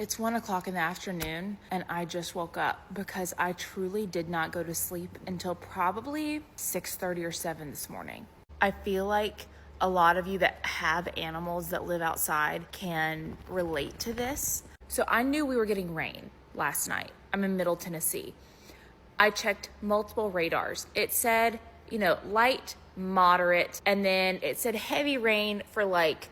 It's 1 o'clock in the afternoon and I just woke up because I truly did not go to sleep until probably 6:30 or 7 this morning. I feel like a lot of you that have animals that live outside can relate to this. So I knew we were getting rain last night. I'm in Middle Tennessee. I checked multiple radars. It said, light, moderate, and then it said heavy rain for like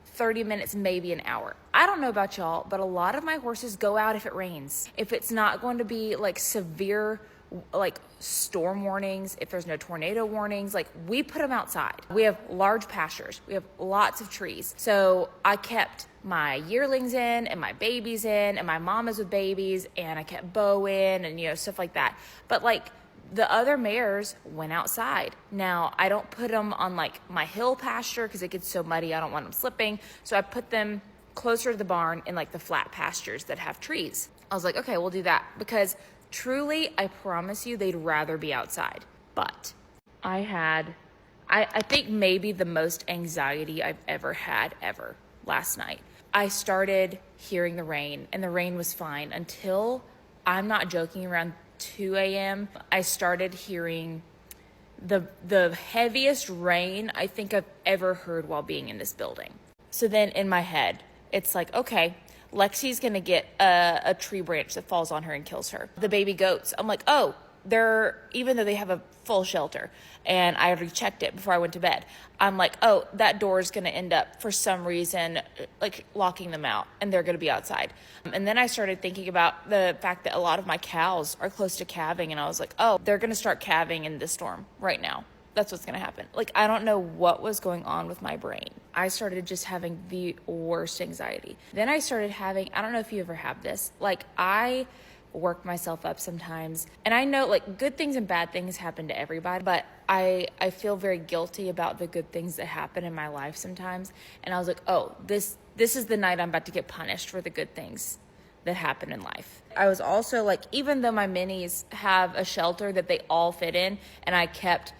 30 minutes, maybe an hour. I don't know about y'all, but a lot of my horses go out if it rains. If it's not going to be like severe, like storm warnings, if there's no tornado warnings, like we put them outside. We have large pastures. We have lots of trees. So I kept my yearlings in and my babies in and my mamas with babies, and I kept Bo in and, stuff like that. But like, the other mares went outside. Now, I don't put them on like my hill pasture because it gets so muddy. I don't want them slipping. So I put them closer to the barn in like the flat pastures that have trees. I was like, okay, we'll do that because truly, I promise you, they'd rather be outside. But I think maybe the most anxiety I've ever had last night. I started hearing the rain and the rain was fine until, I'm not joking, around 2 a.m. I started hearing the heaviest rain I think I've ever heard while being in this building. So then in my head, it's like, okay, Lexi's gonna get a tree branch that falls on her and kills her. The baby goats, I'm like, oh, even though they have a full shelter and I already checked it before I went to bed, I'm like, oh, that door is going to end up for some reason like locking them out and they're going to be outside. And then I started thinking about the fact that a lot of my cows are close to calving, and I was like, oh, they're going to start calving in this storm right now. That's what's going to happen. Like, I don't know what was going on with my brain. I started just having the worst anxiety. Then I started having, I don't know if you ever have this, like I work myself up sometimes. And I know like good things and bad things happen to everybody, but I feel very guilty about the good things that happen in my life sometimes. And I was like, oh, this is the night I'm about to get punished for the good things that happen in life. I was also like, even though my minis have a shelter that they all fit in, and I kept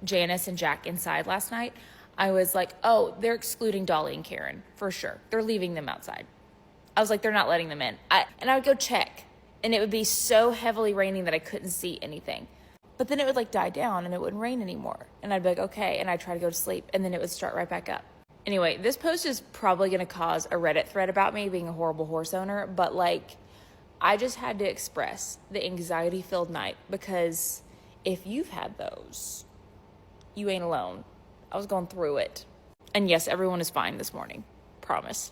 Janice and Jack inside last night, I was like, oh, they're excluding Dolly and Karen for sure. They're leaving them outside. I was like, they're not letting them in. And I would go check, and it would be so heavily raining that I couldn't see anything. But then it would like die down and it wouldn't rain anymore. And I'd be like, okay. And I'd try to go to sleep, and then it would start right back up. Anyway, this post is probably going to cause a Reddit thread about me being a horrible horse owner. But like, I just had to express the anxiety-filled night, because if you've had those, you ain't alone. I was going through it. And yes, everyone is fine this morning. Promise.